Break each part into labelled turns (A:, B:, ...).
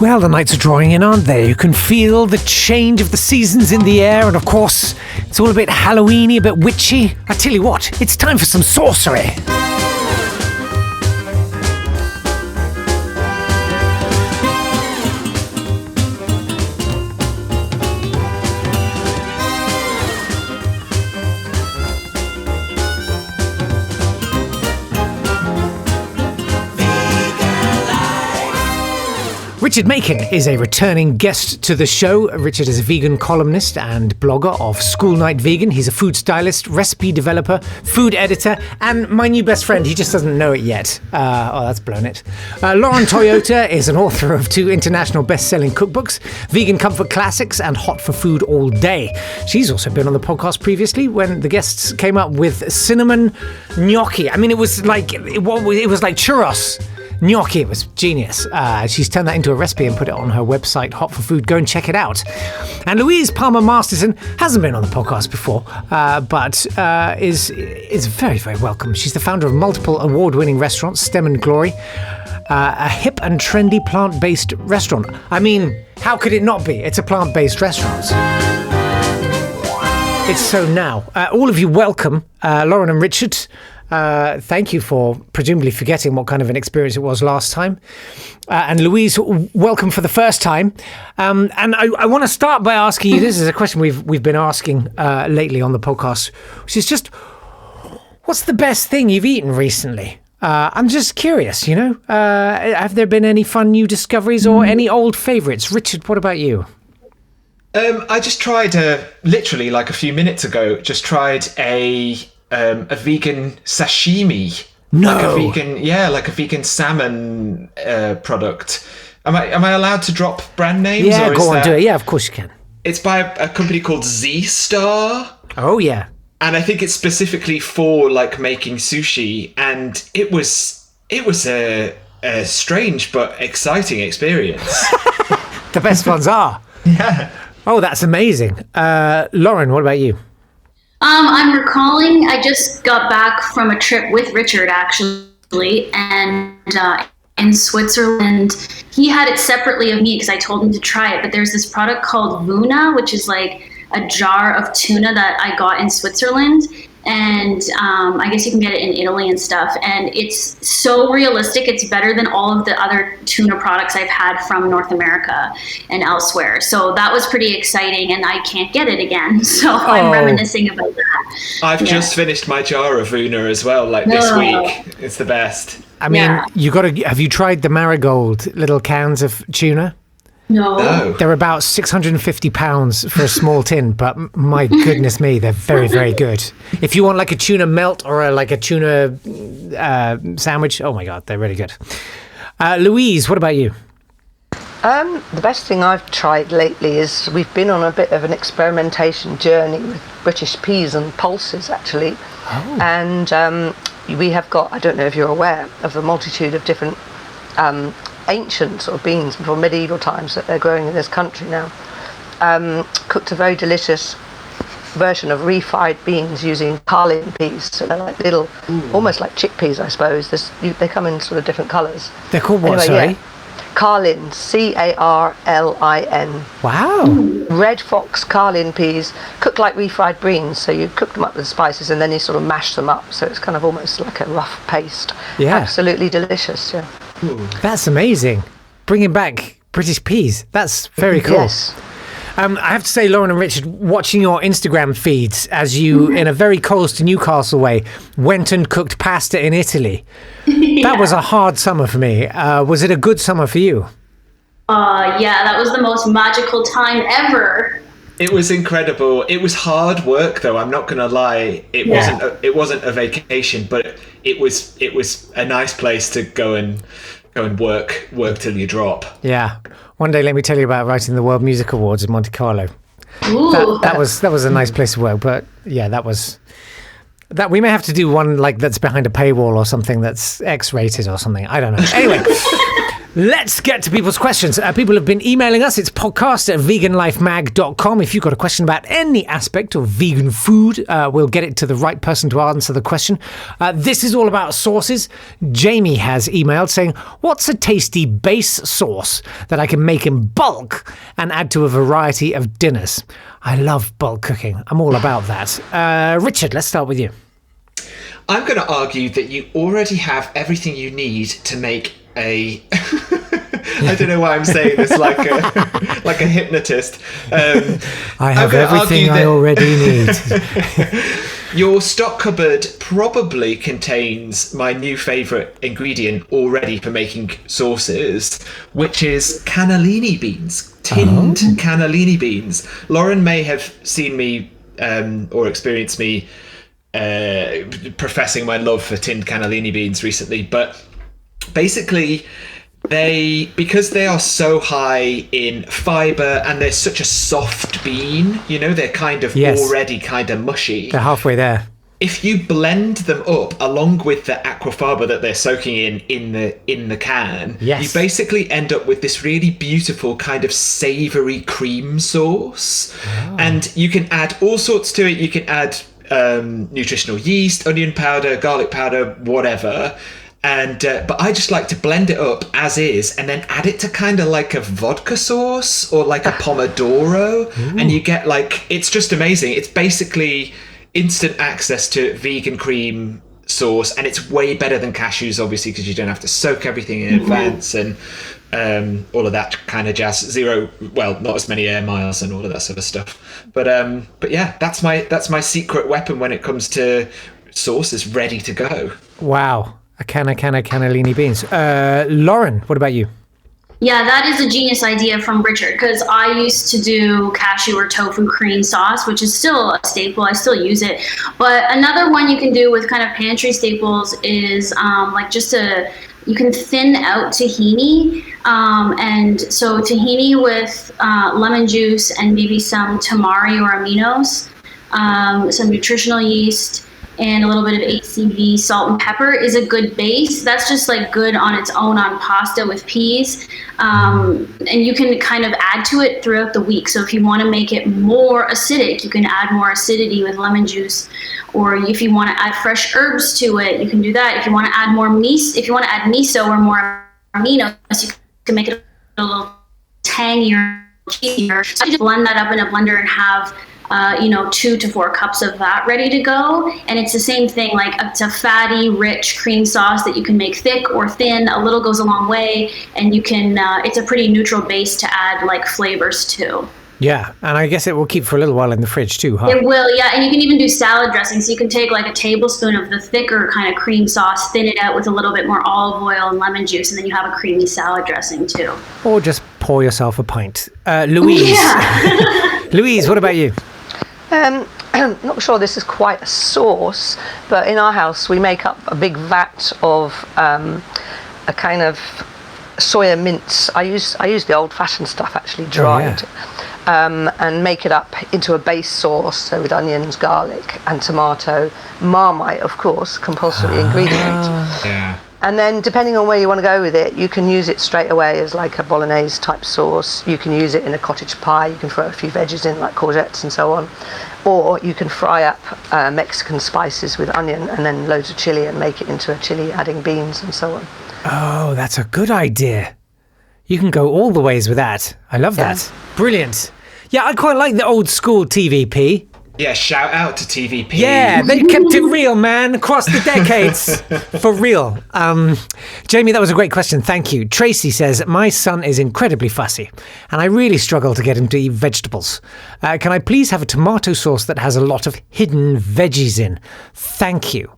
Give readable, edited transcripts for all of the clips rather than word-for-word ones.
A: Well, the nights are drawing in, aren't they? You can feel the change of the seasons in the air, and of course, it's all a bit Halloween-y, a bit witchy. I tell you what, it's time for some sorcery. Richard Makin is a returning guest to the show. Richard is a vegan columnist and blogger of School Night Vegan. He's a food stylist, recipe developer, food editor, and my new best friend. He just doesn't know it yet. That's blown it. Lauren Toyota is an author of 2 international best-selling cookbooks, Vegan Comfort Classics and Hot for Food All Day. She's also been on the podcast previously when the guests came up with cinnamon gnocchi. I mean, it was like churros. Gnocchi, it was genius. She's turned that into a recipe and put it on her website, Hot for Food. Go and check it out. And Louise Palmer Masterton hasn't been on the podcast before, but is very, very welcome. She's the founder of multiple award-winning restaurants, STEM and Glory, a hip and trendy plant-based restaurant. I mean, how could it not be? It's a plant-based restaurant. It's so now. All of you welcome, Lauren and Richard. Thank you for presumably forgetting what kind of an experience it was last time. And Louise, welcome for the first time. And I want to start by asking you, this is a question we've been asking lately on the podcast, which is just, what's the best thing you've eaten recently? I'm just curious, have there been any fun new discoveries or any old favourites? Richard, what about you?
B: I just tried, literally like a few minutes ago, a vegan sashimi.
A: No.
B: Like a vegan salmon product. Am I allowed to drop brand names?
A: Yeah, go on, do it. Yeah, of course you can.
B: It's by a company called Z Star.
A: Oh, yeah.
B: And I think it's specifically for like making sushi. And it was a strange but exciting experience.
A: The best ones are.
B: Yeah.
A: Oh, that's amazing. Lauren, what about you?
C: I'm recalling, I just got back from a trip with Richard, actually, and in Switzerland, he had it separately of me because I told him to try it, but there's this product called Vuna, which is like a jar of tuna that I got in Switzerland, and I guess you can get it in Italy and stuff, and it's so realistic. It's better than all of the other tuna products I've had from North America and elsewhere. So that was pretty exciting, and I can't get it again. So I'm reminiscing about that.
B: I've just finished my jar of Vuna as well, this week. It's the best.
A: I mean, have you tried the Marigold little cans of tuna?
C: No.
A: They're about £650 for a small tin, but my goodness me, they're very, very good. If you want like a tuna melt or a tuna sandwich, oh my God, they're really good. Louise, what about you?
D: The best thing I've tried lately is we've been on a bit of an experimentation journey with British peas and pulses, actually. Oh. And we have got, I don't know if you're aware of the multitude of different ancient sort of beans from medieval times that they're growing in this country now. Cooked a very delicious version of refried beans using carlin peas. So they're like little, almost like chickpeas, I suppose. They come in sort of different colours.
A: They're called what, sorry?
D: Yeah. Carlin, Carlin.
A: Wow.
D: Red fox carlin peas, cooked like refried beans. So you cook them up with spices and then you sort of mash them up. So it's kind of almost like a rough paste.
A: Yeah.
D: Absolutely delicious, yeah.
A: That's amazing. Bringing back British peas. That's very cool.
D: Yes.
A: I have to say, Lauren and Richard, watching your Instagram feeds as you, in a very close to Newcastle way, went and cooked pasta in Italy. That was a hard summer for me. Was it a good summer for you?
C: Yeah, that was the most magical time ever.
B: It was incredible. It was hard work, though. I'm not going to lie. It wasn't a vacation, but it was a nice place to go and work till you drop.
A: Yeah. One day, let me tell you about writing the World Music Awards in Monte Carlo.
C: Ooh.
A: That was a nice place to work, but yeah, that we may have to do one like that's behind a paywall or something that's X-rated or something. I don't know. Anyway, Let's get to people's questions. People have been emailing us. It's podcast@veganlifemag.com. If you've got a question about any aspect of vegan food, we'll get it to the right person to answer the question. This is all about sauces. Jamie has emailed saying, what's a tasty base sauce that I can make in bulk and add to a variety of dinners? I love bulk cooking. I'm all about that. Richard, let's start with you.
B: I'm going to argue that you already have everything you need to make a... I don't know why I'm saying this like a hypnotist.
A: I have everything I already need.
B: Your stock cupboard probably contains my new favourite ingredient already for making sauces, which is cannellini beans, tinned cannellini beans. Lauren may have seen me or experienced me professing my love for tinned cannellini beans recently, but basically because they are so high in fibre and they're such a soft bean, they're kind of already kind of mushy.
A: They're halfway there.
B: If you blend them up along with the aquafaba that they're soaking in the can, you basically end up with this really beautiful kind of savoury cream sauce. And you can add all sorts to it. You can add nutritional yeast, onion powder, garlic powder, whatever. And but I just like to blend it up as is and then add it to kind of like a vodka sauce or like a pomodoro. And you get it's just amazing. It's basically instant access to vegan cream sauce, and it's way better than cashews, obviously, because you don't have to soak everything in advance and all of that kind of jazz. Not as many air miles and all of that sort of stuff. But yeah, that's my secret weapon when it comes to sauces ready to go.
A: Wow. A can of cannellini beans. Lauren, what about you?
C: Yeah, that is a genius idea from Richard, because I used to do cashew or tofu cream sauce, which is still a staple. I still use it. But another one you can do with kind of pantry staples is you can thin out tahini. And so tahini with lemon juice and maybe some tamari or aminos, some nutritional yeast, and a little bit of ACV, salt and pepper is a good base. That's just good on its own on pasta with peas. And you can kind of add to it throughout the week. So if you want to make it more acidic, you can add more acidity with lemon juice. Or if you want to add fresh herbs to it, you can do that. If you want to add more miso or more aminos, you can make it a little tangier. So you just blend that up in a blender and have 2 to 4 cups of that ready to go. And it's the same thing, it's a fatty, rich cream sauce that you can make thick or thin. A little goes a long way, and you can, it's a pretty neutral base to add flavors to.
A: Yeah, and I guess it will keep for a little while in the fridge too, huh?
C: It will, yeah, and you can even do salad dressing. So you can take a tablespoon of the thicker kind of cream sauce, thin it out with a little bit more olive oil and lemon juice, and then you have a creamy salad dressing too.
A: Or just pour yourself a pint. Louise.
C: Yeah.
A: Louise, what about you?
D: I'm not sure this is quite a sauce, but in our house we make up a big vat of a kind of soya mince. I use the old-fashioned stuff, actually dried, and make it up into a base sauce, so with onions, garlic and tomato. Marmite, of course, compulsory ingredient.
B: Yeah.
D: And then depending on where you want to go with it, you can use it straight away as a bolognese type sauce. You can use it in a cottage pie. You can throw a few veggies in, like courgettes and so on. Or you can fry up Mexican spices with onion and then loads of chili and make it into a chili, adding beans and so on.
A: Oh, that's a good idea. You can go all the ways with that. I love that. Brilliant. Yeah, I quite like the old school TVP.
B: Yeah, shout out to TVP.
A: Yeah, they kept it real, man, across the decades. For real. Jamie, that was a great question. Thank you. Tracy says, my son is incredibly fussy, and I really struggle to get him to eat vegetables. Can I please have a tomato sauce that has a lot of hidden veggies in? Thank you.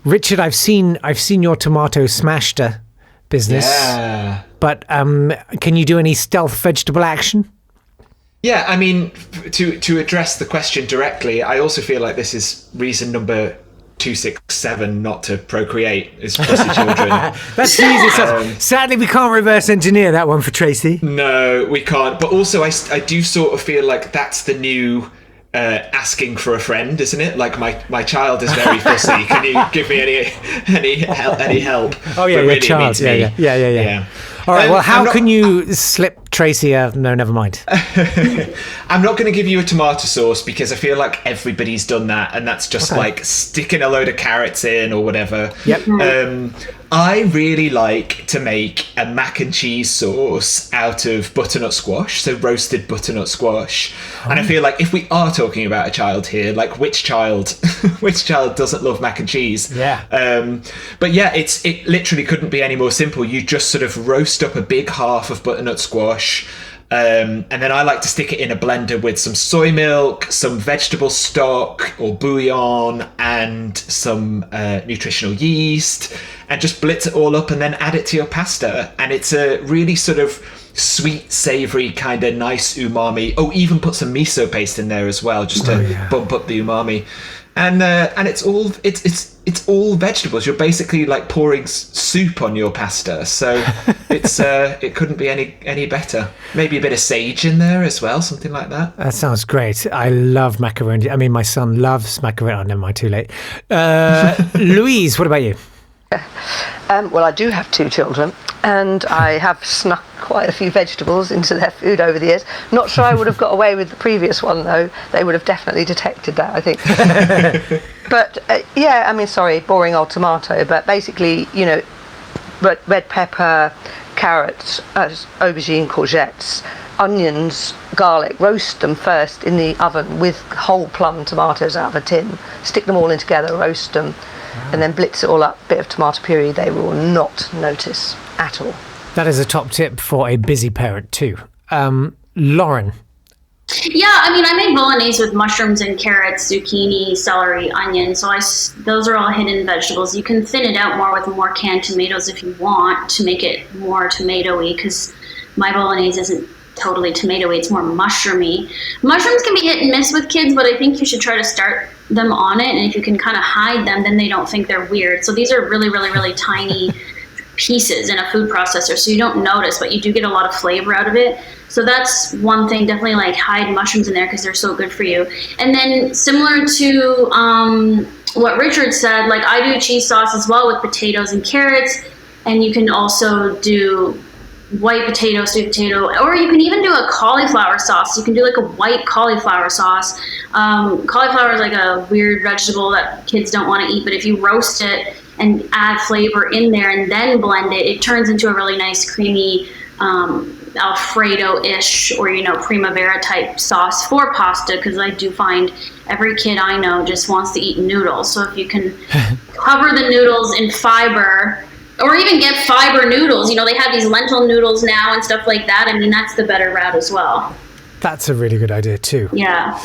A: Richard, I've seen your tomato smashter business.
B: Yeah.
A: But can you do any stealth vegetable action?
B: Yeah, I mean, to address the question directly, I also feel like this is reason number 267 not to procreate is fussy children.
A: That's easy. Sadly, we can't reverse engineer that one for Tracy.
B: No, we can't. But also, I do sort of feel like that's the new asking for a friend, isn't it? Like my child is very fussy. Can you give me any help?
A: Oh yeah,
B: but
A: your
B: really
A: child. Yeah. All right. Well, how can you slip Tracy? No, never mind.
B: I'm not going to give you a tomato sauce because I feel like everybody's done that, and that's just like sticking a load of carrots in or whatever.
A: Yep.
B: I really like to make a mac and cheese sauce out of butternut squash, so roasted butternut squash. And I feel like if we are talking about a child here, like which child doesn't love mac and cheese?
A: Yeah.
B: But yeah, it literally couldn't be any more simple. You just sort of roast up a big half of butternut squash. And then I like to stick it in a blender with some soy milk, some vegetable stock or bouillon, and some nutritional yeast, and just blitz it all up and then add it to your pasta. And it's a really sort of sweet, savoury, kind of nice umami. Oh, even put some miso paste in there as well, just to bump up the umami. And it's all vegetables. You're basically like pouring soup on your pasta, so it couldn't be any better. Maybe a bit of sage in there as well, something like that.
A: That sounds great. I love macaroni. I mean, my son loves macaroni. Oh, never mind, too late. Louise, what about you?
D: Well, I do have 2 children, and I have snuck quite a few vegetables into their food over the years. Not sure I would have got away with the previous one, though. They would have definitely detected that, I think. But, yeah, I mean, sorry, boring old tomato, but basically, you know, red pepper, carrots, aubergine, courgettes, onions, garlic, roast them first in the oven with whole plum tomatoes out of a tin. Stick them all in together, roast them, and then blitz it all up. Bit of tomato puree, they will not notice at all.
A: That is a top tip for a busy parent too. Lauren.
C: Yeah, I mean, I make bolognese with mushrooms and carrots, zucchini, celery, onion. So those are all hidden vegetables. You can thin it out more with more canned tomatoes if you want to make it more tomatoey, because my bolognese isn't totally tomatoey, it's more mushroomy. Mushrooms can be hit and miss with kids, but I think you should try to start them on it, and if you can kind of hide them, then they don't think they're weird. So these are really, really, really tiny pieces in a food processor, so you don't notice, but you do get a lot of flavor out of it. So that's one thing, definitely like hide mushrooms in there because they're so good for you. And then similar to what Richard said, like I do cheese sauce as well with potatoes and carrots, and you can also do white potato, sweet potato, or you can even do a cauliflower sauce. You can do like a white cauliflower sauce. Cauliflower is like a weird vegetable that kids don't want to eat, but if you roast it and add flavor in there and then blend it, it turns into a really nice creamy Alfredo-ish or, you know, primavera type sauce for pasta, because I do find every kid I know just wants to eat noodles. So if you can cover the noodles in fiber, or even get fiber noodles, you know, they have these lentil noodles now and stuff like that. I mean, that's the better route as well. That's
A: a really good idea too.
C: Yeah.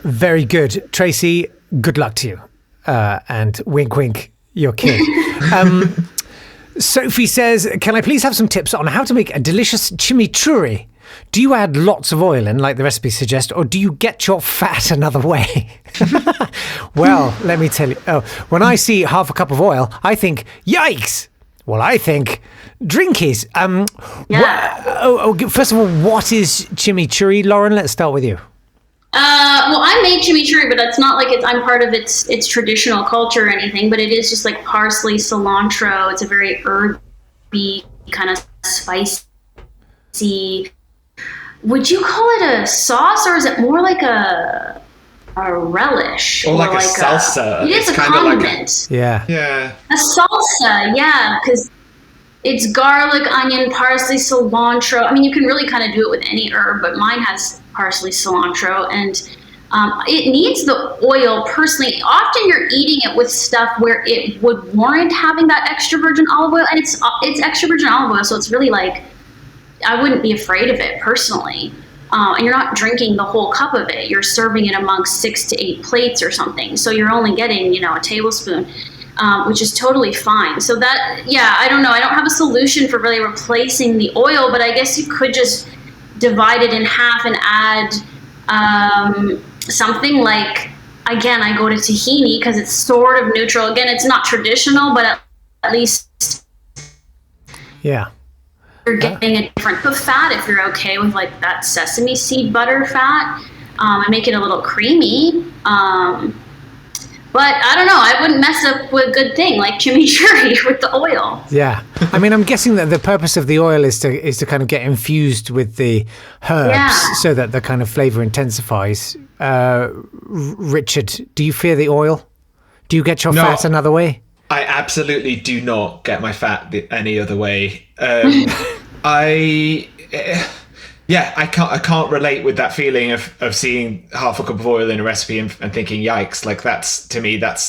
A: Very good. Tracy, good luck to you. And wink, wink, your kid. Sophie says, can I please have some tips on how to make a delicious chimichurri? Do you add lots of oil in, like the recipe suggests, or do you get your fat another way? Well, let me tell you. Oh, when I see half a cup of oil, I think, yikes! Well, I think, drinkies. First of all, what is chimichurri, Lauren? Let's start with you.
C: Well, I made chimichurri, but that's not like I'm part of its traditional culture or anything, but it is just like parsley, cilantro. It's a very herby, kind of spicy. Would you call it a sauce, or is it more like a relish?
B: Or like a salsa.
C: It is a condiment.
A: Yeah.
C: A salsa, yeah, because it's garlic, onion, parsley, cilantro. I mean, you can really kind of do it with any herb, but mine has parsley, cilantro, and it needs the oil personally. Often you're eating it with stuff where it would warrant having that extra virgin olive oil, and it's extra virgin olive oil, so it's really like, I wouldn't be afraid of it personally. And you're not drinking the whole cup of it. You're serving it amongst 6 to 8 plates or something. So you're only getting, you know, a tablespoon, which is totally fine. So that, yeah, I don't know. I don't have a solution for really replacing the oil, but I guess you could just divide it in half and add something like, again, I go to tahini because it's sort of neutral. Again, it's not traditional, but at least you're getting a different fat if you're okay with like that sesame seed butter fat. and make it a little creamy. But I don't know, I wouldn't mess up with a good thing like chimichurri with the oil.
A: Yeah. I mean, I'm guessing that the purpose of the oil is to kind of get infused with the herbs so that the kind of flavor intensifies. Richard, do you fear the oil? Do you get your fat another way?
B: I absolutely do not get my fat any other way. I can't relate with that feeling of seeing half a cup of oil in a recipe and thinking, yikes, like that's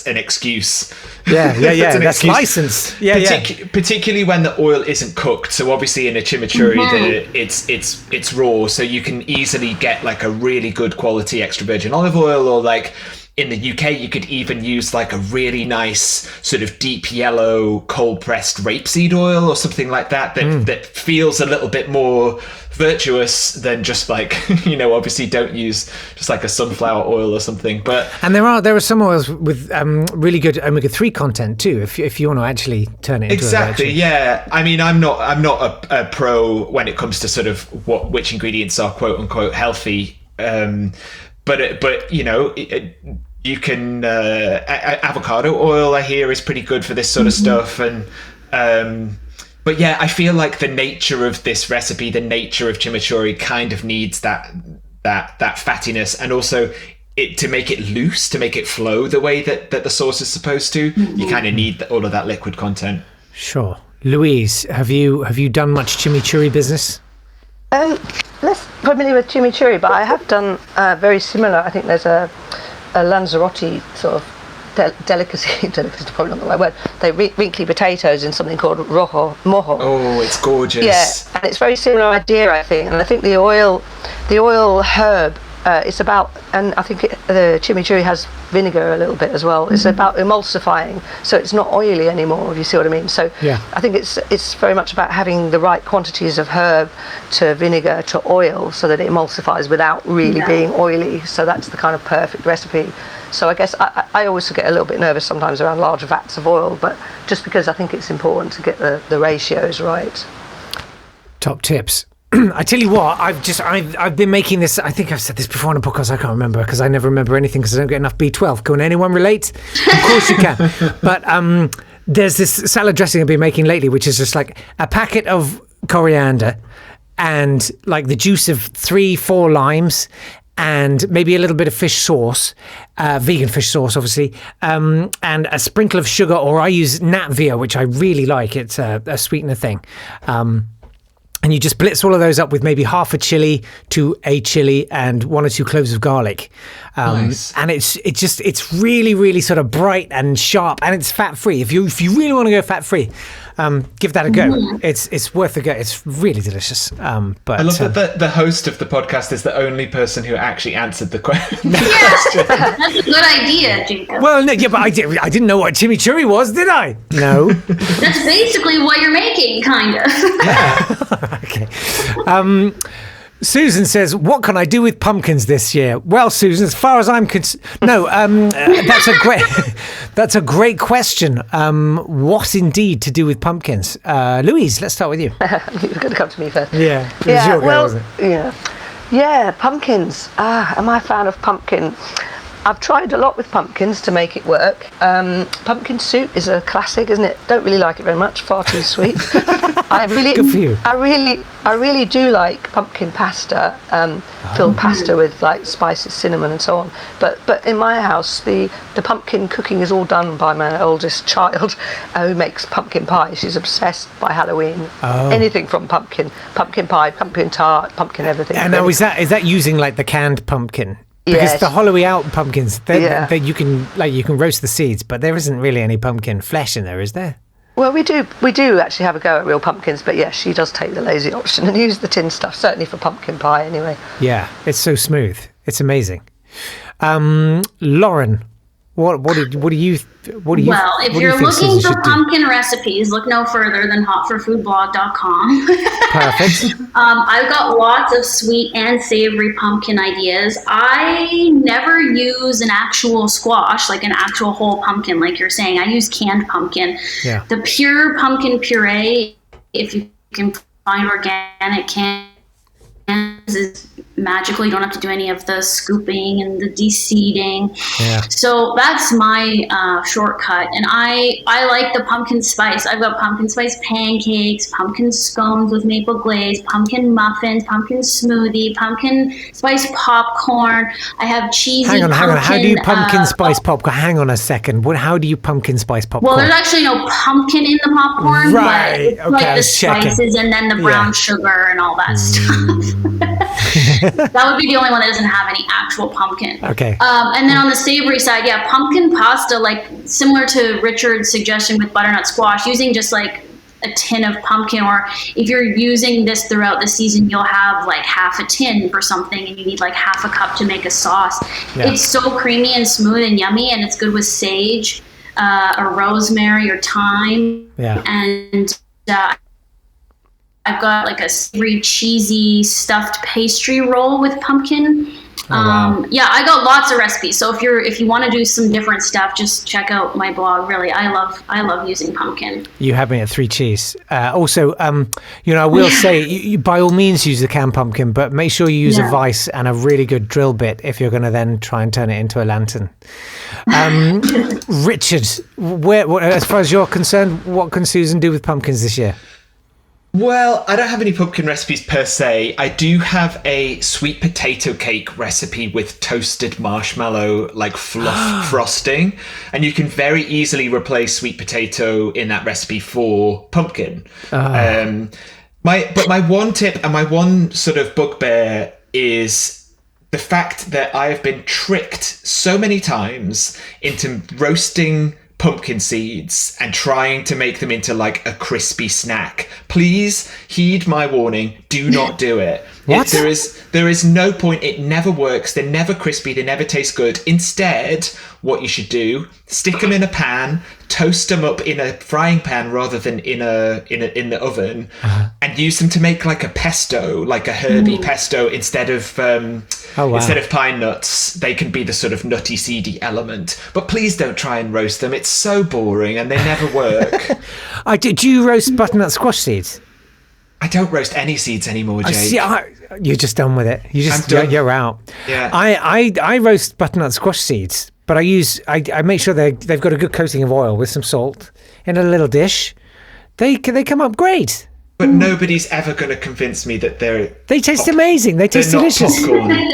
B: an excuse.
A: Yeah. That's license.
B: Particularly when the oil isn't cooked. So obviously in a chimichurri, it's raw, so you can easily get like a really good quality extra virgin olive oil, or like in the UK, you could even use like a really nice sort of deep yellow cold pressed rapeseed oil or something like that that feels a little bit more virtuous than just like, obviously don't use just like a sunflower oil or something.
A: And there are some oils with really good omega-3 content too, if you want to actually turn it into
B: exactly.
A: a
B: Yeah, I mean, I'm not a pro when it comes to sort of which ingredients are quote unquote healthy. But you can avocado oil, I hear, is pretty good for this sort of stuff. And but yeah, I feel like the nature of this recipe, the nature of chimichurri, kind of needs that fattiness, and also to make it loose, to make it flow the way that the sauce is supposed to. You kind of need all of that liquid content.
A: Sure. Louise, have you done much chimichurri business?
D: Less familiar with chimichurri, but I have done very similar. I think there's a Lanzarote sort of delicacy. Delicacy is probably not the right word. They wrinkly potatoes in something called mojo.
B: Oh, it's gorgeous.
D: Yeah, and it's very similar idea, I think. And I think the oil herb. It's about, and I think the chimichurri has vinegar a little bit as well. It's about emulsifying, so it's not oily anymore, if you see what I mean. So I think it's very much about having the right quantities of herb to vinegar to oil so that it emulsifies without really being oily. So that's the kind of perfect recipe. So I guess I always get a little bit nervous sometimes around large vats of oil, but just because I think it's important to get the ratios right.
A: Top tips. I tell you what, I've been making this. I think I've said this before on a podcast. I can't remember because I never remember anything because I don't get enough B12. Can anyone relate? Of course you can. But there's this salad dressing I've been making lately, which is just like a packet of coriander and like the juice of 3-4 limes and maybe a little bit of fish sauce, vegan fish sauce, obviously, and a sprinkle of sugar, or I use Natvia, which I really like. It's a sweetener thing. And you just blitz all of those up with maybe half a chili to a chili and 1 or 2 cloves of garlic.
B: Nice.
A: And it's really, really sort of bright and sharp, and it's fat free. If you really want to go fat free, give that a go. It's worth a go. It's really delicious. But
B: I love that the host of the podcast is the only person who actually answered the question.
C: Yeah, that's a good idea, Jacob.
A: Well, no, yeah, but I didn't know what chimichurri was, did I? No.
C: That's basically what you're making, kind of.
A: Yeah. Okay. Susan says, "What can I do with pumpkins this year?" Well, Susan, as far as I'm concerned, no. That's a great question. What indeed to do with pumpkins? Louise, let's start with you.
D: You're going to come to me first.
A: Yeah. It was your go, wasn't it?
D: Yeah. Pumpkins. Am I a fan of pumpkin? I've tried a lot with pumpkins to make it work. Pumpkin soup is a classic, isn't it? Don't really like it very much. Far too sweet.
A: Good for you.
D: I really do like pumpkin pasta, filled pasta with like spices, cinnamon, and so on. But in my house, the pumpkin cooking is all done by my oldest child, who makes pumpkin pie. She's obsessed by Halloween. Anything from pumpkin pie, pumpkin tart, pumpkin everything.
A: And now is that using like the canned pumpkin? Because the hollowy out pumpkins, they you can roast the seeds, but there isn't really any pumpkin flesh in there, is there?
D: Well, we do actually have a go at real pumpkins, but yeah, she does take the lazy option and use the tin stuff, certainly for pumpkin pie anyway.
A: Yeah, it's so smooth. It's amazing. Lauren, what do you
C: Well, if you're looking for pumpkin recipes, look no further than hotforfoodblog.com.
A: Perfect.
C: I've got lots of sweet and savory pumpkin ideas. I never use an actual squash, like an actual whole pumpkin, like you're saying. I use canned pumpkin.
A: Yeah.
C: The pure pumpkin puree, if you can find organic cans, is magical. You don't have to do any of the scooping and the de-seeding.
A: Yeah.
C: So that's my shortcut. And I like the pumpkin spice. I've got pumpkin spice pancakes, pumpkin scones with maple glaze, pumpkin muffins, pumpkin smoothie, pumpkin spice popcorn. I have cheesy
A: Hang on. How do you pumpkin spice
C: oh,
A: popcorn? Hang on a second. How do you pumpkin spice popcorn?
C: Well, there's actually no pumpkin in the popcorn,
A: right.
C: but it's
A: Okay,
C: like
A: I
C: the
A: was checking.
C: spices and then the brown sugar and all that stuff. That would be the only one that doesn't have any actual pumpkin.
A: Okay.
C: And then on the savory side, yeah, pumpkin pasta, like similar to Richard's suggestion with butternut squash, using just like a tin of pumpkin, or if you're using this throughout the season, you'll have like half a tin for something and you need like half a cup to make a sauce.
A: Yeah.
C: It's so creamy and smooth and yummy, and it's good with sage or rosemary or thyme.
A: Yeah.
C: And I've got like a savory, cheesy, stuffed pastry roll with pumpkin.
A: wow.
C: Yeah, I got lots of recipes. So if you want to do some different stuff, just check out my blog. Really, I love using pumpkin.
A: You have me at 3 cheese. Also, I will say, you by all means use the canned pumpkin, but make sure you use a vice and a really good drill bit if you're going to then try and turn it into a lantern. Richard, as far as you're concerned, what can Susan do with pumpkins this year?
B: Well, I don't have any pumpkin recipes per se. I do have a sweet potato cake recipe with toasted marshmallow, like fluff frosting. And you can very easily replace sweet potato in that recipe for pumpkin. My one tip and my one sort of bugbear is the fact that I have been tricked so many times into roasting pumpkin seeds and trying to make them into like a crispy snack. Please heed my warning. Do not do it.
A: What?
B: There is no point. It never works. They're never crispy. They never taste good. Instead, what you should do, stick them in a pan, toast them up in a frying pan rather than in the oven, and use them to make like a pesto, like a herby pesto instead of instead of pine nuts. They can be the sort of nutty, seedy element. But please don't try and roast them. It's so boring and they never work.
A: Do you roast butternut squash seeds?
B: I don't roast any seeds anymore, Jake.
A: See, you're just done with it. You're out.
B: Yeah.
A: I roast butternut squash seeds, but I make sure they've got a good coating of oil with some salt in a little dish. They come up great.
B: But nobody's ever going to convince me that
A: they taste amazing. They taste delicious.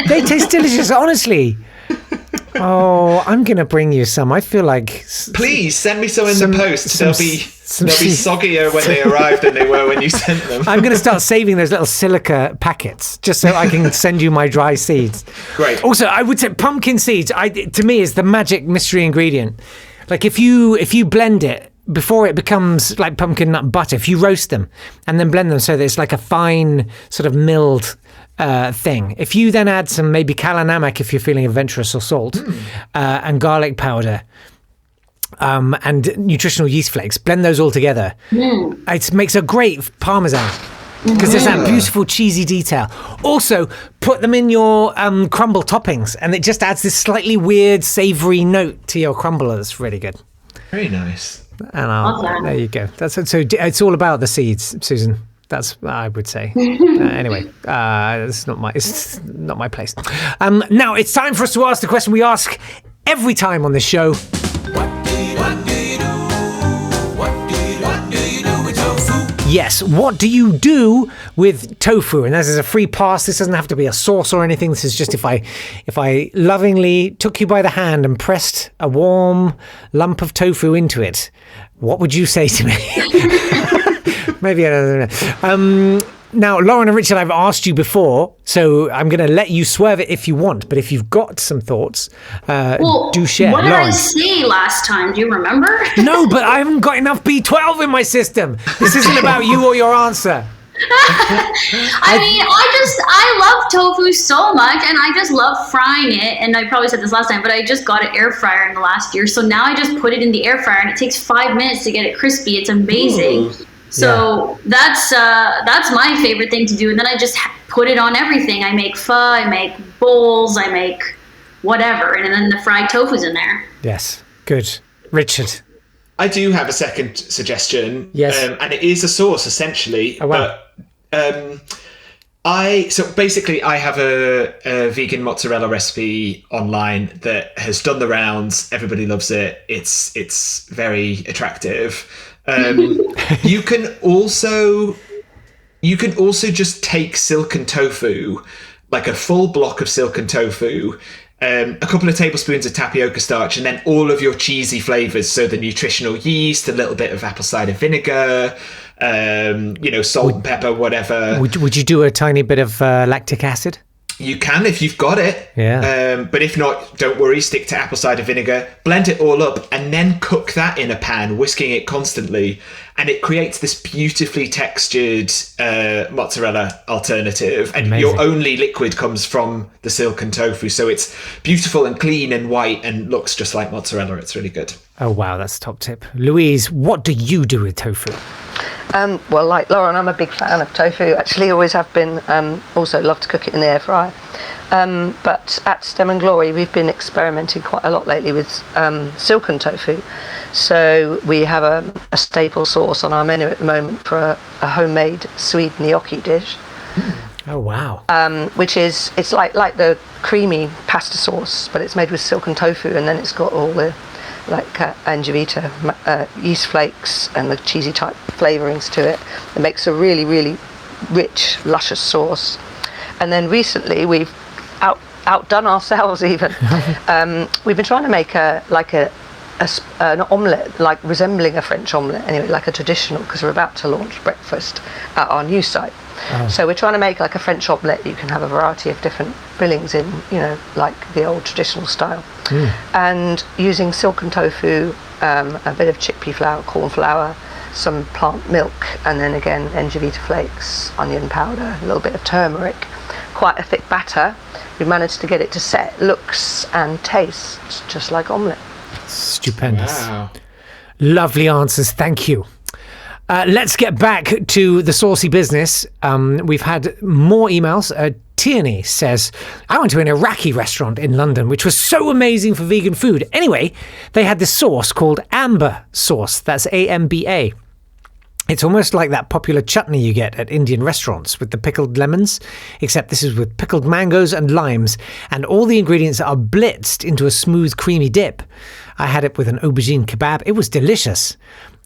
A: They taste delicious, honestly. Oh, I'm going to bring you some. I feel like...
B: Please, send me some in the post. They'll be soggier when they arrive than they were when you sent them.
A: I'm going to start saving those little silica packets just so I can send you my dry seeds.
B: Great.
A: Also, I would say pumpkin seeds, to me, is the magic mystery ingredient. Like if you blend it, before it becomes like pumpkin nut butter, if you roast them and then blend them so that it's like a fine sort of milled thing. If you then add some maybe kalanamak if you're feeling adventurous or salt and garlic powder and nutritional yeast flakes, blend those all together. It makes a great parmesan because there's that beautiful cheesy detail. Also, put them in your crumble toppings and it just adds this slightly weird savoury note to your crumble. That's really good.
B: Very nice.
A: And there you go. That's it. So it's all about the seeds, Susan. That's what I would say. Anyway, it's not my place. Now it's time for us to ask the question we ask every time on this show. What do you do? What do you do with tofu? Yes, what do you do with tofu? And this is a free pass. This doesn't have to be a sauce or anything. This is just if I lovingly took you by the hand and pressed a warm lump of tofu into it, what would you say to me? Maybe I don't know. Now, Lauren and Richard, I've asked you before, so I'm going to let you swerve it if you want. But if you've got some thoughts, do share.
C: What did
A: Lauren.
C: I say last time? Do you remember?
A: No, but I haven't got enough B12 in my system. This isn't about you or your answer.
C: I love tofu so much, and I just love frying it. And I probably said this last time, but I just got an air fryer in the last year, so now I just put it in the air fryer, and it takes 5 minutes to get it crispy. It's amazing. Ooh. So that's my favorite thing to do, and then I just put it on everything. I make pho, I make bowls, I make whatever, and then the fried tofu's in there.
A: Yes, good. Richard.
B: I do have a second suggestion.
A: Yes.
B: And it is a sauce, essentially.
A: Oh, wow.
B: But So basically, I have a vegan mozzarella recipe online that has done the rounds. Everybody loves it. It's very attractive. You can also just take silken tofu, like a full block of silken tofu, a couple of tablespoons of tapioca starch, and then all of your cheesy flavors. So the nutritional yeast, a little bit of apple cider vinegar, salt and pepper, whatever.
A: Would you do a tiny bit of lactic acid?
B: You can if you've got it.
A: Yeah.
B: But if not, don't worry. Stick to apple cider vinegar. Blend it all up and then cook that in a pan, whisking it constantly. And it creates this beautifully textured mozzarella alternative. And
A: Amazing.
B: Your only liquid comes from the silken tofu. So it's beautiful and clean and white and looks just like mozzarella. It's really good.
A: Oh, wow. That's a top tip. Louise, what do you do with tofu?
D: Well, like Lauren, I'm a big fan of tofu. Actually, always have been. Also love to cook it in the air fryer. But at Stem and Glory, we've been experimenting quite a lot lately with silken tofu. So we have a staple sauce on our menu at the moment for a homemade Swede gnocchi dish.
A: Oh, wow.
D: Which is, it's like the creamy pasta sauce, but it's made with silken tofu, and then it's got all the anchovita, yeast flakes, and the cheesy type flavourings to it. It makes a really, really rich, luscious sauce. And then recently we've outdone ourselves even. We've been trying to make an omelette, like resembling a French omelette, anyway, like a traditional, because we're about to launch breakfast at our new site. Oh. So we're trying to make like a French omelette. You can have a variety of different fillings in, like the old traditional style. And using silken tofu, a bit of chickpea flour, corn flour, some plant milk, and then again anchovita flakes, onion powder, a little bit of turmeric, quite a thick batter. We've managed to get it to set, looks and tastes just like omelette.
A: Stupendous.
B: Wow.
A: Lovely answers. Thank you. Let's get back to the saucy business. We've had more emails. Tierney says, I went to an Iraqi restaurant in London, which was so amazing for vegan food. Anyway, they had this sauce called Amber sauce. That's AMBA. It's almost like that popular chutney you get at Indian restaurants with the pickled lemons, except this is with pickled mangoes and limes, and all the ingredients are blitzed into a smooth, creamy dip. I had it with an aubergine kebab. It was delicious.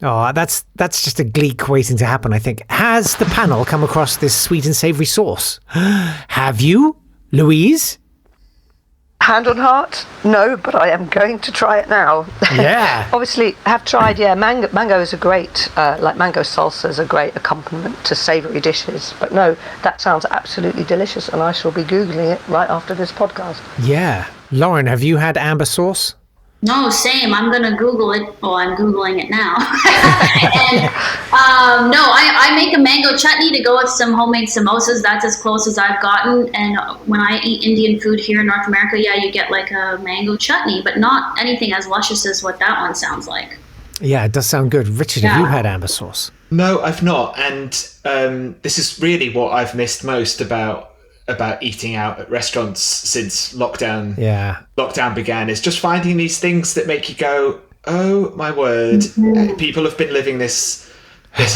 A: Oh, that's just a gleek waiting to happen, I think. Has the panel come across this sweet and savoury sauce? Have you, Louise?
D: Hand on heart, no, but I am going to try it now.
A: Yeah.
D: Obviously, have tried, mango is a great, like mango salsa is a great accompaniment to savoury dishes. But no, that sounds absolutely delicious, and I shall be Googling it right after this podcast.
A: Yeah. Lauren, have you had amber sauce?
C: No, same. I'm going to Google it. Well, I'm Googling it now. And, I make a mango chutney to go with some homemade samosas. That's as close as I've gotten. And when I eat Indian food here in North America, you get like a mango chutney, but not anything as luscious as what that one sounds like.
A: Yeah, it does sound good. Richard, have you had amber sauce?
B: No, I've not. And this is really what I've missed most about eating out at restaurants since lockdown began, is just finding these things that make you go, oh my word, people have been living this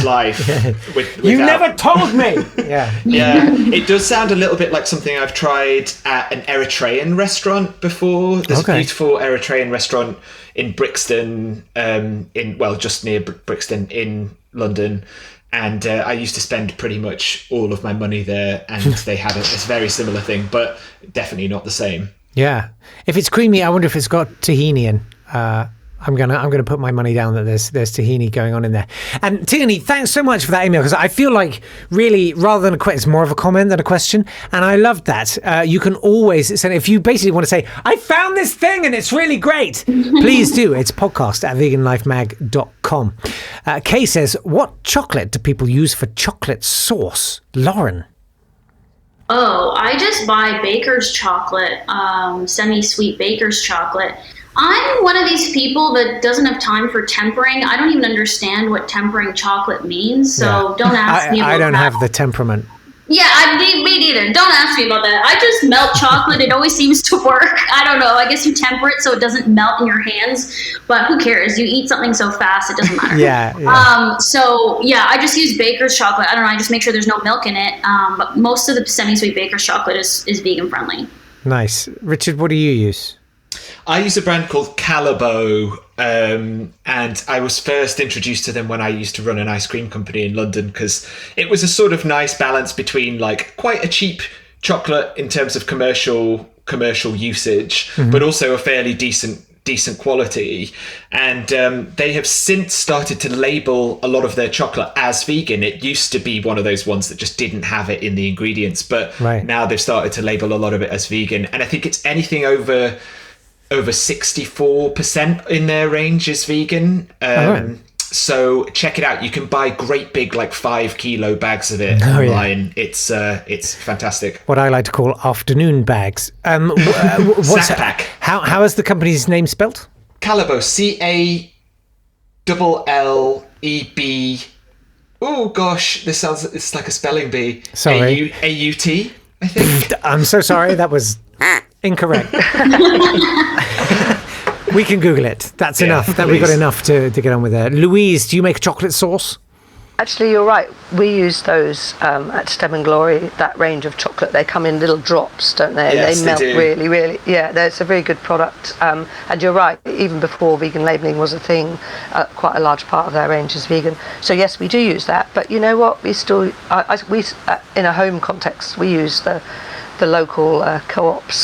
B: life without...
A: You never told me. Yeah
B: It does sound a little bit like something I've tried at an Eritrean restaurant before. There's a beautiful Eritrean restaurant in Brixton, just near Brixton in London. And I used to spend pretty much all of my money there, and they had a very similar thing, but definitely not the same.
A: Yeah. If it's creamy, I wonder if it's got tahini in. I'm gonna put my money down that there's tahini going on in there. And Tierney, thanks so much for that email, because I feel like really, rather than a question, it's more of a comment than a question, and I loved that. You can always send, if you basically want to say, I found this thing and it's really great, please do. It's podcast@veganlifemag.com. Kay says, what chocolate do people use for chocolate sauce? Lauren?
C: Oh, I just buy baker's chocolate, semi-sweet baker's chocolate. I'm one of these people that doesn't have time for tempering. I don't even understand what tempering chocolate means, so don't ask me about
A: I don't
C: that.
A: have the temperament.
C: Yeah, me me neither. Don't ask me about that. I just melt chocolate. It always seems to work. I don't know. I guess you temper it so it doesn't melt in your hands. But who cares? You eat something so fast, it doesn't matter.
A: Yeah.
C: So yeah, I just use baker's chocolate. I don't know. I just make sure there's no milk in it. But most of the semi-sweet baker's chocolate is vegan friendly.
A: Nice. Richard, what do you use?
B: I use a brand called Calabo, and I was first introduced to them when I used to run an ice cream company in London, because it was a sort of nice balance between like quite a cheap chocolate in terms of commercial usage, but also a fairly decent quality. And they have since started to label a lot of their chocolate as vegan. It used to be one of those ones that just didn't have it in the ingredients, but now they've started to label a lot of it as vegan. And I think it's anything over 64% in their range is vegan. So check it out. You can buy great big, like 5 kilo bags of it online. Yeah. It's fantastic.
A: What I like to call afternoon bags. What's
B: Snack pack.
A: How is the company's name spelt?
B: Calabo, CALLEB. Oh gosh, it's like a spelling bee.
A: Sorry.
B: AUT, I think.
A: I'm so sorry. That was incorrect. We can Google it. That's enough. That we got enough to get on with there. Louise, do you make chocolate sauce?
D: Actually, you're right. We use those at Stem and Glory, that range of chocolate. They come in little drops, don't they?
B: Yes,
D: they melt
B: do.
D: really, really. Yeah, it's a very good product. And you're right, even before vegan labelling was a thing, quite a large part of their range is vegan. So yes, we do use that. But you know what? We still, in a home context, we use the local co-op /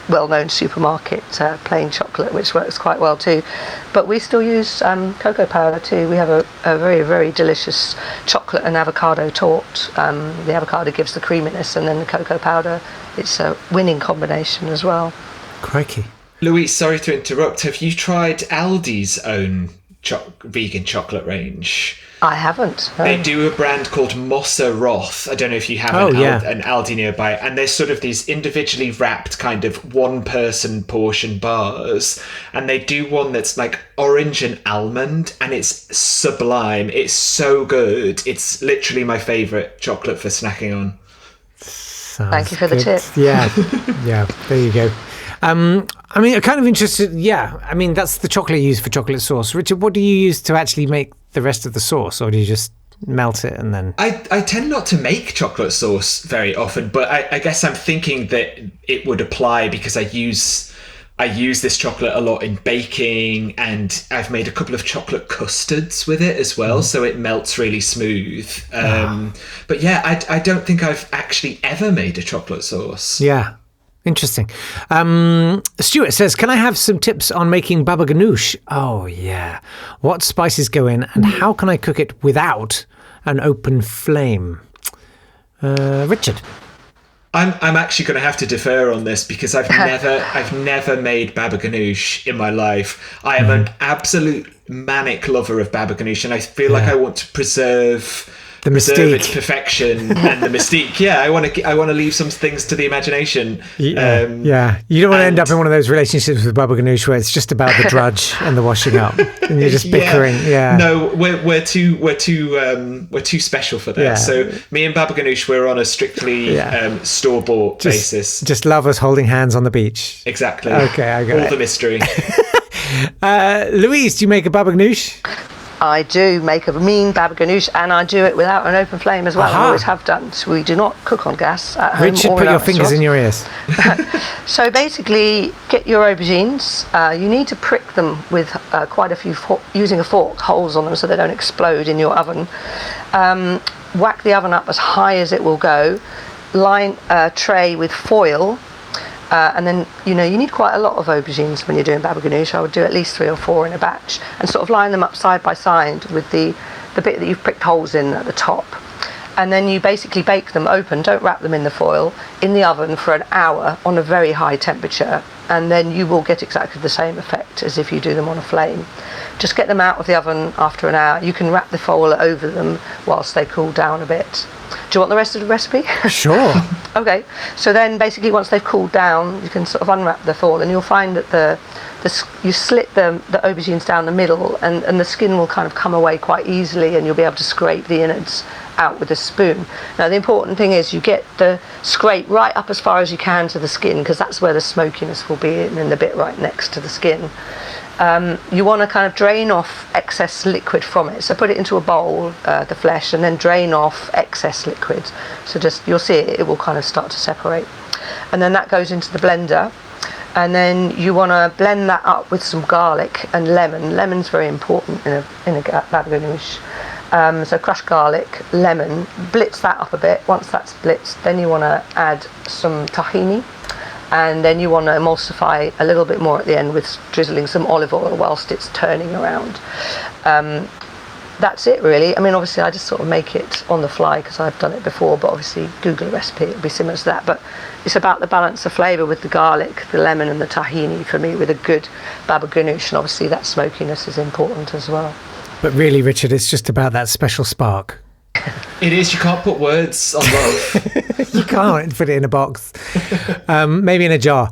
D: well-known supermarket plain chocolate, which works quite well too. But we still use cocoa powder too. We have a very, very delicious chocolate and avocado torte. The avocado gives the creaminess, and then the cocoa powder, it's a winning combination as well.
A: Crikey.
B: Louise, sorry to interrupt. Have you tried Aldi's own vegan chocolate range?
D: I haven't. No.
B: They do a brand called Mozzarella. I don't know if you have an Aldi nearby. And they're sort of these individually wrapped kind of one-person portion bars. And they do one that's like orange and almond, and it's sublime. It's so good. It's literally my favourite chocolate for snacking on.
D: Thank you for the tip.
A: Yeah, there you go. I mean, I'm kind of interested. Yeah, I mean, that's the chocolate you use for chocolate sauce. Richard, what do you use to actually make the rest of the sauce, or do you just melt it and then?
B: I tend not to make chocolate sauce very often, but I guess I'm thinking that it would apply because I use this chocolate a lot in baking, and I've made a couple of chocolate custards with it as well, so it melts really smooth. But yeah, I don't think I've actually ever made a chocolate sauce.
A: Yeah. Interesting. Stuart says, can I have some tips on making baba ganoush? Oh, yeah. What spices go in, and how can I cook it without an open flame? Richard?
B: I'm actually going to have to defer on this because I've never made baba ganoush in my life. I am an absolute manic lover of baba ganoush, and I feel like I want to preserve its perfection and the mystique. Yeah, I want to leave some things to the imagination.
A: You don't want to end up in one of those relationships with baba ganoush where it's just about the drudge and the washing up, and you're just bickering.
B: No, we're too special for that. Yeah. So me and baba ganoush, we're on a strictly store-bought basis.
A: Just lovers holding hands on the beach.
B: Exactly.
A: Okay, I got
B: all the mystery.
A: Louise, do you make a baba ganoush?
D: I do make a mean baba ganoush, and I do it without an open flame as well. I always have done. So we do not cook on gas at home.
A: Richard, put your fingers in your ears.
D: So basically, get your aubergines. You need to prick them with quite a few, using a fork, holes on them so they don't explode in your oven. Whack the oven up as high as it will go. Line a tray with foil. And then, you need quite a lot of aubergines when you're doing baba ganoush. I would do at least 3 or 4 in a batch, and sort of line them up side by side with the bit that you've pricked holes in at the top. And then you basically bake them open, don't wrap them in the foil, in the oven for an hour on a very high temperature, and then you will get exactly the same effect as if you do them on a flame. Just get them out of the oven after an hour. You can wrap the foil over them whilst they cool down a bit. Do you want the rest of the recipe?
A: Sure.
D: Okay, so then basically once they've cooled down, you can sort of unwrap the foil, and you'll find that you slit the aubergines down the middle, and the skin will kind of come away quite easily, and you'll be able to scrape the innards out with a spoon. Now the important thing is you get the scrape right up as far as you can to the skin, because that's where the smokiness will be, and then the bit right next to the skin. You want to kind of drain off excess liquid from it. So put it into a bowl, the flesh, and then drain off excess liquid. So just, you'll see it will kind of start to separate. And then that goes into the blender. And then you want to blend that up with some garlic and lemon. Lemon's very important in a baba ganoush. So crushed garlic, lemon, blitz that up a bit. Once that's blitzed, then you want to add some tahini. And then you want to emulsify a little bit more at the end with drizzling some olive oil whilst it's turning around. That's it really. I mean, obviously I just sort of make it on the fly because I've done it before, but obviously Google a recipe, it'll be similar to that. But it's about the balance of flavour with the garlic, the lemon and the tahini for me with a good baba ganoush, and obviously that smokiness is important as well.
A: But really, Richard, it's just about that special spark.
B: It is. You can't put words on love.
A: You can't put it in a box. Maybe in a jar.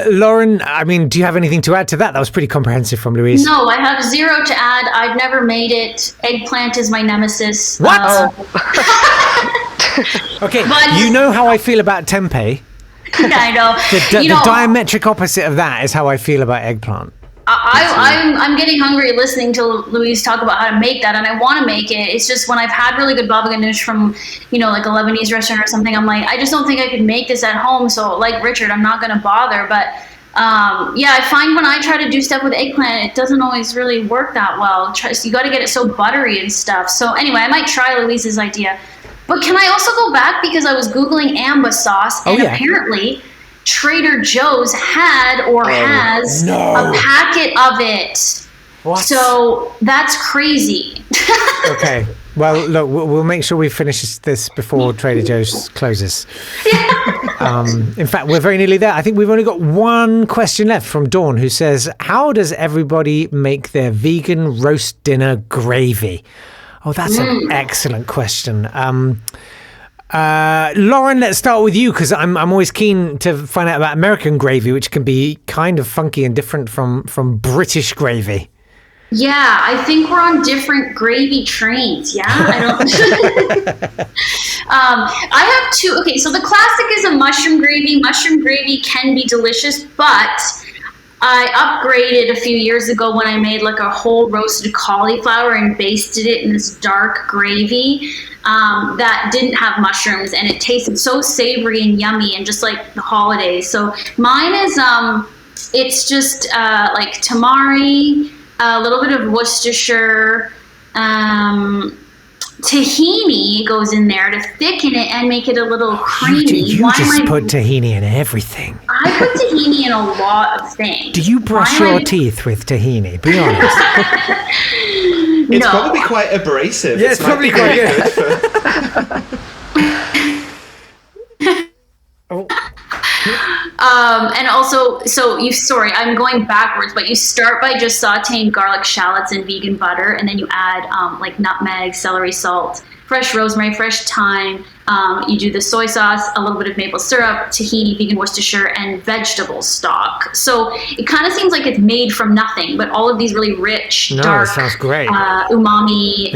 A: Lauren, I mean, do you have anything to add to that? That was pretty comprehensive from Louise.
C: No, I have zero to add. I've never made it. Eggplant is my nemesis.
A: What? Okay,
C: But-
A: you know how I feel about tempeh.
C: I know.
A: The diametric opposite of that is how I feel about eggplant.
C: I'm getting hungry listening to Louise talk about how to make that, and I want to make it. It's just when I've had really good baba ganoush from, like a Lebanese restaurant or something, I'm like, I just don't think I could make this at home. So like Richard, I'm not going to bother. But I find when I try to do stuff with eggplant, it doesn't always really work that well. You got to get it so buttery and stuff. So anyway, I might try Louise's idea. But can I also go back, because I was Googling amba sauce, and apparently Trader Joe's had or has a packet of it.
A: What?
C: So that's crazy.
A: Okay. Well, look, we'll make sure we finish this before Trader Joe's closes. In fact, we're very nearly there. I think we've only got one question left from Dawn, who says, how does everybody make their vegan roast dinner gravy? Oh, that's an excellent question. Lauren, let's start with you, because I'm always keen to find out about American gravy, which can be kind of funky and different from British gravy.
C: Yeah, I think we're on different gravy trains. Yeah, I don't. I have two. Okay, so the classic is a mushroom gravy. Mushroom gravy can be delicious, but I upgraded a few years ago when I made like a whole roasted cauliflower and basted it in this dark gravy that didn't have mushrooms, and it tasted so savory and yummy and just like the holidays. So mine is it's just like tamari, a little bit of Worcestershire, tahini goes in there to thicken it and make it a little creamy.
A: You just put tahini in everything.
C: I put tahini in a lot of things.
A: Do you brush your teeth with tahini? Be honest.
B: It's probably quite abrasive.
A: Yeah, it's probably quite
B: good.
C: And also, I'm going backwards, but you start by just sauteing garlic, shallots, and vegan butter, and then you add like nutmeg, celery salt, fresh rosemary, fresh thyme. You do the soy sauce, a little bit of maple syrup, tahini, vegan Worcestershire, and vegetable stock. So it kind of seems like it's made from nothing, but all of these really rich, dark,
A: sounds great.
C: umami,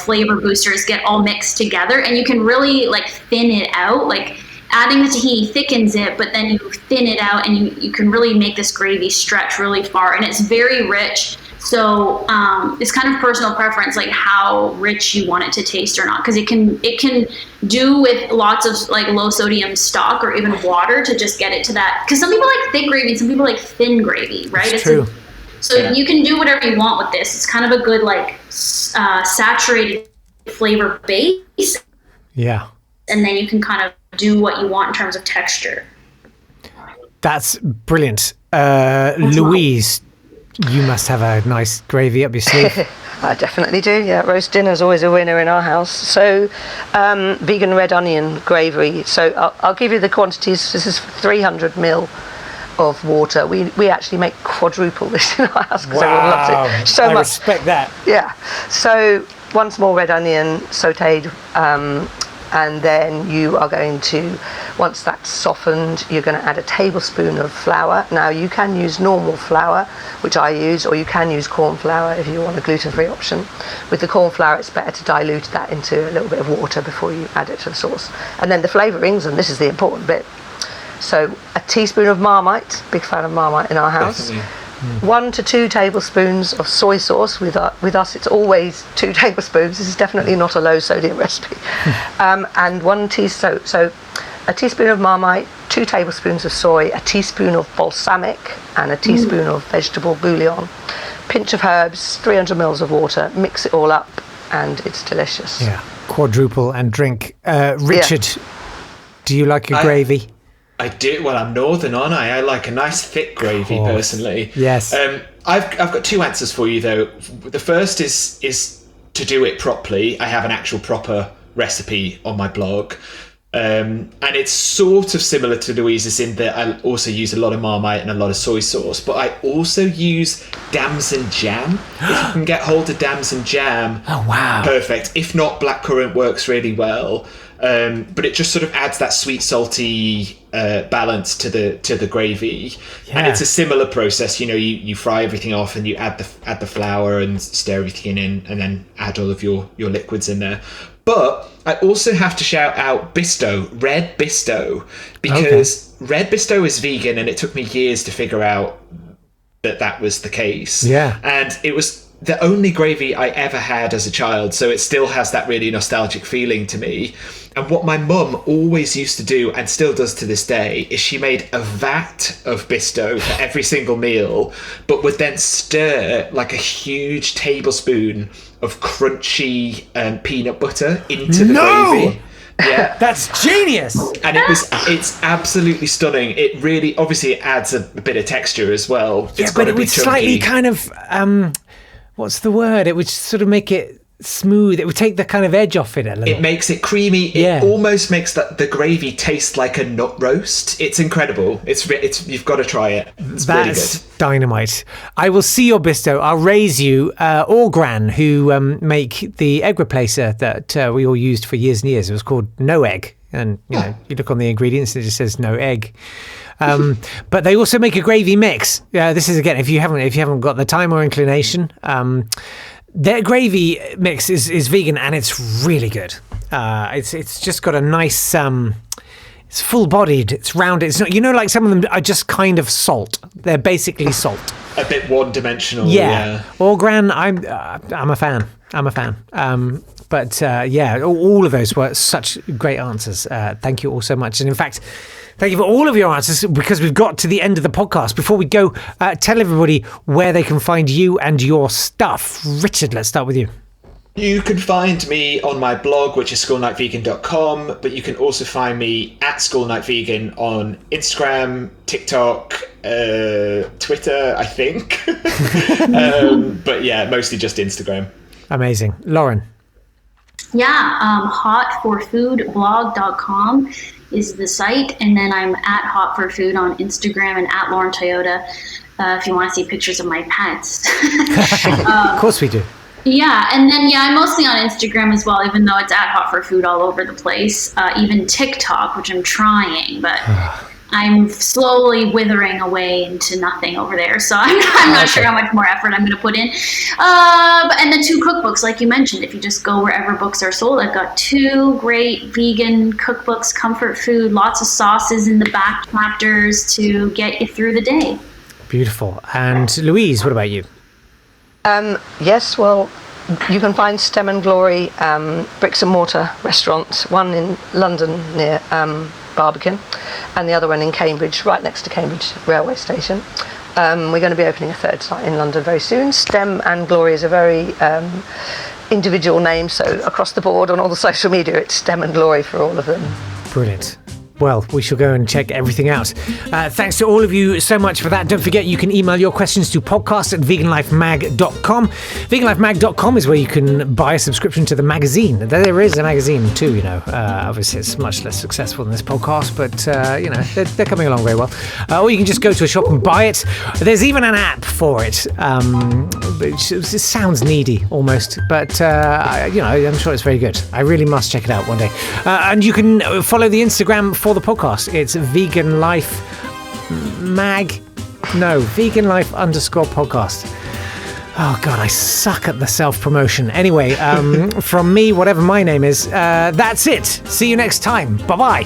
C: flavor boosters get all mixed together, and you can really like thin it out. Like adding the tahini thickens it, but then you thin it out, and you can really make this gravy stretch really far, and it's very rich. So it's kind of personal preference, like how rich you want it to taste or not, because it can do with lots of like low sodium stock or even water to just get it to that. Because some people like thick gravy, and some people like thin gravy, right?
A: It's true.
C: You can do whatever you want with this. It's kind of a good like saturated flavor base.
A: Yeah.
C: And then you can kind of do what you want in terms of texture.
A: That's brilliant. Louise, you must have a nice gravy up your sleeve.
D: I definitely do, yeah. Roast dinner's always a winner in our house. So, vegan red onion gravy. So I'll give you the quantities. This is 300 ml of water. We actually make quadruple this in our house because everyone loves it so much.
A: I respect that.
D: Yeah. So one small red onion sautéed, and then you are going to Once that's softened, you're going to add a tablespoon of flour. Now, you can use normal flour, which I use, or you can use corn flour if you want a gluten-free option. With the corn flour, it's better to dilute that into a little bit of water before you add it to the sauce. And then the flavourings, and this is the important bit. So a teaspoon of Marmite, big fan of Marmite in our house.
B: Definitely.
D: 1 to 2 tablespoons of soy sauce. With us, it's always 2 tablespoons. This is definitely not a low sodium recipe. And 1 teaspoon, so a teaspoon of Marmite, 2 tablespoons of soy, a teaspoon of balsamic, and a teaspoon of vegetable bouillon. Pinch of herbs, 300 mils of water. Mix it all up, and it's delicious.
A: Yeah, quadruple and drink. Richard, do you like your gravy?
B: I do. Well, I'm northern, aren't I? I like a nice thick gravy, personally.
A: Yes.
B: I've got 2 answers for you, though. The first is to do it properly. I have an actual proper recipe on my blog. And it's sort of similar to Louise's in that I also use a lot of Marmite and a lot of soy sauce, but I also use damson jam. If you can get hold of damson jam,
A: oh wow,
B: perfect. If not, blackcurrant works really well. But it just sort of adds that sweet, salty balance to the gravy, and it's a similar process. You fry everything off and you add the flour and stir everything in, and then add all of your liquids in there. But I also have to shout out Bisto, Red Bisto, because Red Bisto is vegan, and it took me years to figure out that was the case.
A: Yeah,
B: and it was the only gravy I ever had as a child, so it still has that really nostalgic feeling to me. And what my mum always used to do, and still does to this day, is she made a vat of Bisto for every single meal, but would then stir like a huge tablespoon of crunchy peanut butter into the gravy. Yeah,
A: that's genius.
B: And it's absolutely stunning. It really, obviously, it adds a bit of texture as well.
A: Yeah, but it would slightly kind of what's the word? It would sort of make it smooth. It would take the kind of edge off it a little.
B: It makes it creamy. It almost makes the gravy taste like a nut roast. It's incredible. It's you've got to try it. It's really good.
A: Dynamite. I will see your Bisto. I'll raise you or Gran, who make the egg replacer that we all used for years and years. It was called No Egg. And you look on the ingredients and it just says no egg. But they also make a gravy mix. This is, again, if you haven't got the time or inclination, their gravy mix is vegan and it's really good. It's just got a nice it's full-bodied, it's rounded. It's not, like some of them are just kind of salt. They're basically salt.
B: A bit one-dimensional.
A: Yeah. Or Gran, I'm a fan. But all of those were such great answers. Thank you all so much. And in fact, thank you for all of your answers, because we've got to the end of the podcast. Before we go, tell everybody where they can find you and your stuff. Richard, let's start with you.
B: You can find me on my blog, which is schoolnightvegan.com, but you can also find me at schoolnightvegan on Instagram, TikTok, Twitter, I think. But yeah, mostly just Instagram.
A: Amazing. Lauren?
C: Yeah, hotforfoodblog.com is the site, and then I'm at hotforfood on Instagram and at Lauren Toyota if you want to see pictures of my pets.
A: Of course we do.
C: Yeah, and then I'm mostly on Instagram as well, even though it's at Hot for Food all over the place. Even TikTok, which I'm trying, but I'm slowly withering away into nothing over there. So I'm not sure how much more effort I'm going to put in. And the 2 cookbooks, like you mentioned, if you just go wherever books are sold, I've got 2 great vegan cookbooks, comfort food, lots of sauces in the back chapters to get you through the day.
A: Beautiful. And Louise, what about you?
D: Yes, well, you can find Stem and Glory bricks and mortar restaurants, one in London near Barbican, and the other one in Cambridge, right next to Cambridge railway station. We're going to be opening a 3rd site in London very soon. Stem and Glory is a very individual name, so across the board on all the social media, it's Stem and Glory for all of them.
A: Brilliant. Well, we shall go and check everything out. Thanks to all of you so much for that. Don't forget, you can email your questions to podcast@veganlifemag.com. Veganlifemag.com is where you can buy a subscription to the magazine. There is a magazine too, Obviously, it's much less successful than this podcast, but, they're coming along very well. Or you can just go to a shop and buy it. There's even an app for it. It sounds needy, almost, but, I'm sure it's very good. I really must check it out one day. And you can follow the Instagram for for the podcast. It's Vegan Life Vegan Life _podcast. Oh God, I suck at the self-promotion. Anyway, from me, whatever my name is, that's it. See you next time. Bye-bye.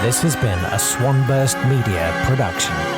E: This has been a Swanburst Media production.